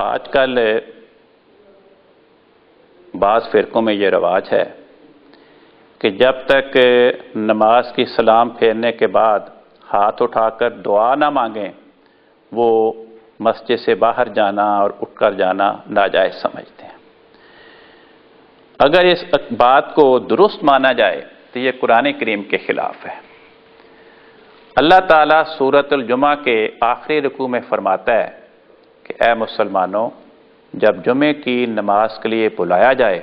آج کل بعض فرقوں میں یہ رواج ہے کہ جب تک نماز کی سلام پھیرنے کے بعد ہاتھ اٹھا کر دعا نہ مانگیں وہ مسجد سے باہر جانا اور اٹھ کر جانا ناجائز سمجھتے ہیں۔ اگر اس بات کو درست مانا جائے تو یہ قرآن کریم کے خلاف ہے۔ اللہ تعالیٰ سورۃ الجمعہ کے آخری رکوع میں فرماتا ہے کہ اے مسلمانوں، جب جمعے کی نماز کے لیے بلایا جائے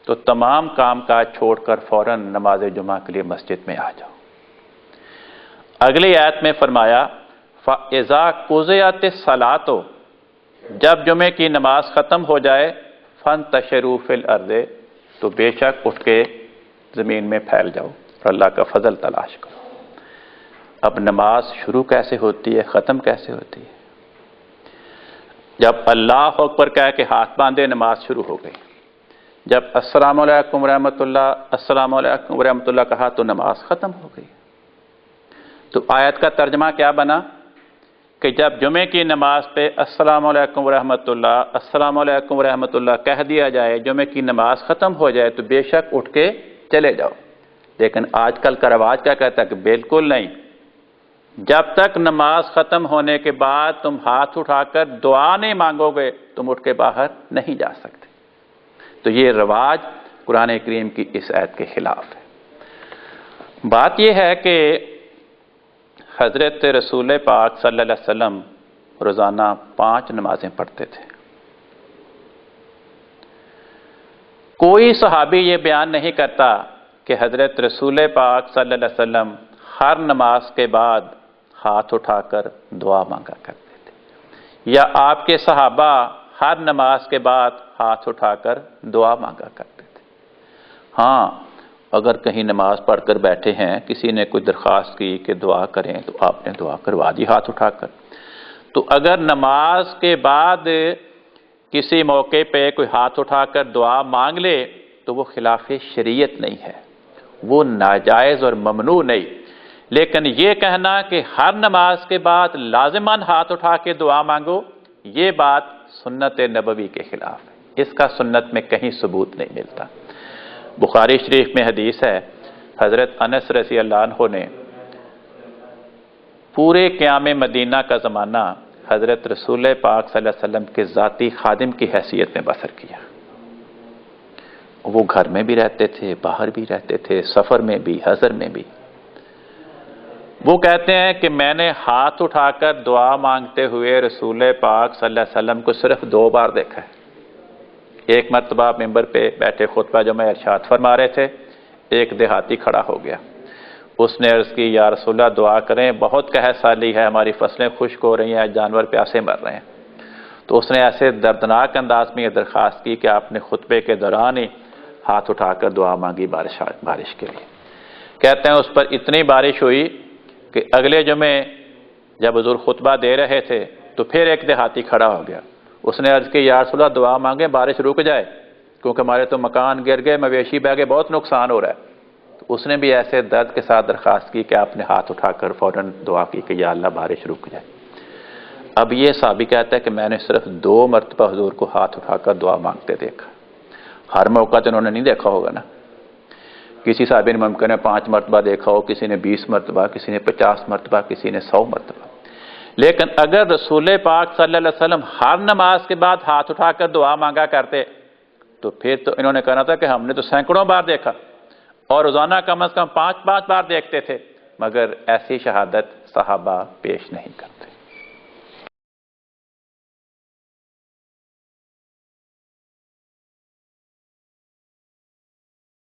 تو تمام کام کاج چھوڑ کر فوراً نماز جمعہ کے لیے مسجد میں آ جاؤ۔ اگلی آیت میں فرمایا فَإِذَا قُضِيَتِ الصَّلَاةُ، جب جمعے کی نماز ختم ہو جائے فَانتَشِرُوا فِي الْأَرْضِ، تو بے شک اٹھ کے زمین میں پھیل جاؤ اور اللہ کا فضل تلاش کرو۔ اب نماز شروع کیسے ہوتی ہے، ختم کیسے ہوتی ہے؟ جب اللہ اکبر کہہ کے ہاتھ باندھے نماز شروع ہو گئی، جب السلام علیکم ورحمۃ اللہ، السلام علیکم ورحمۃ اللہ کہا تو نماز ختم ہو گئی۔ تو آیت کا ترجمہ کیا بنا کہ جب جمعے کی نماز پہ السلام علیکم ورحمۃ اللہ، السلام علیکم ورحمۃ اللہ کہہ دیا جائے، جمعے کی نماز ختم ہو جائے تو بے شک اٹھ کے چلے جاؤ۔ لیکن آج کل کا رواج کیا کہتا ہے کہ بالکل نہیں، جب تک نماز ختم ہونے کے بعد تم ہاتھ اٹھا کر دعا نہیں مانگو گے تم اٹھ کے باہر نہیں جا سکتے۔ تو یہ رواج قرآن کریم کی اس آیت کے خلاف ہے۔ بات یہ ہے کہ حضرت رسول پاک صلی اللہ علیہ وسلم روزانہ 5 نمازیں پڑھتے تھے۔ کوئی صحابی یہ بیان نہیں کرتا کہ حضرت رسول پاک صلی اللہ علیہ وسلم ہر نماز کے بعد ہاتھ اٹھا کر دعا مانگا کرتے تھے، یا آپ کے صحابہ ہر نماز کے بعد ہاتھ اٹھا کر دعا مانگا کرتے تھے۔ ہاں، اگر کہیں نماز پڑھ کر بیٹھے ہیں، کسی نے کوئی درخواست کی کہ دعا کریں تو آپ نے دعا کروا دی ہاتھ اٹھا کر۔ تو اگر نماز کے بعد کسی موقع پہ کوئی ہاتھ اٹھا کر دعا مانگ لے تو وہ خلاف شریعت نہیں ہے، وہ ناجائز اور ممنوع نہیں۔ لیکن یہ کہنا کہ ہر نماز کے بعد لازماً ہاتھ اٹھا کے دعا مانگو، یہ بات سنت نبوی کے خلاف ہے، اس کا سنت میں کہیں ثبوت نہیں ملتا۔ بخاری شریف میں حدیث ہے، حضرت انس رضی اللہ عنہ نے پورے قیام مدینہ کا زمانہ حضرت رسول پاک صلی اللہ علیہ وسلم کے ذاتی خادم کی حیثیت میں بسر کیا۔ وہ گھر میں بھی رہتے تھے، باہر بھی رہتے تھے، سفر میں بھی، حضر میں بھی۔ وہ کہتے ہیں کہ میں نے ہاتھ اٹھا کر دعا مانگتے ہوئے رسول پاک صلی اللہ علیہ وسلم کو صرف 2 بار دیکھا ہے۔ ایک مرتبہ ممبر پہ بیٹھے خطبہ جو میں ارشاد فرما رہے تھے، ایک دیہاتی کھڑا ہو گیا، اس نے عرض کی یا رسول اللہ دعا کریں، بہت قحط سالی ہے، ہماری فصلیں خشک ہو رہی ہیں، جانور پیاسے مر رہے ہیں۔ تو اس نے ایسے دردناک انداز میں یہ درخواست کی کہ آپ نے خطبے کے دوران ہی ہاتھ اٹھا کر دعا مانگی بارش کے لیے۔ کہتے ہیں اس پر اتنی بارش ہوئی کہ اگلے جمعے جب حضور خطبہ دے رہے تھے تو پھر ایک دیہاتی کھڑا ہو گیا، اس نے عرض کی یا رسول اللہ دعا مانگیں بارش رک جائے، کیونکہ ہمارے تو مکان گر گئے، مویشی بہ گئے، بہت نقصان ہو رہا ہے۔ تو اس نے بھی ایسے درد کے ساتھ درخواست کی کہ آپ نے ہاتھ اٹھا کر فوراً دعا کی کہ یا اللہ بارش رک جائے۔ اب یہ صحابی کہتا ہے کہ میں نے صرف 2 مرتبہ حضور کو ہاتھ اٹھا کر دعا مانگتے دیکھا، ہر موقع تو انہوں نے نہیں دیکھا ہوگا نا، کسی صحابی نے ممکن ہے 5 مرتبہ دیکھا ہو، کسی نے 20 مرتبہ، کسی نے 50 مرتبہ، کسی نے 100 مرتبہ۔ لیکن اگر رسول پاک صلی اللہ علیہ وسلم ہر نماز کے بعد ہاتھ اٹھا کر دعا مانگا کرتے تو پھر تو انہوں نے کہنا تھا کہ ہم نے تو سینکڑوں بار دیکھا، اور روزانہ کم از کم 5 بار دیکھتے تھے، مگر ایسی شہادت صحابہ پیش نہیں کرتے۔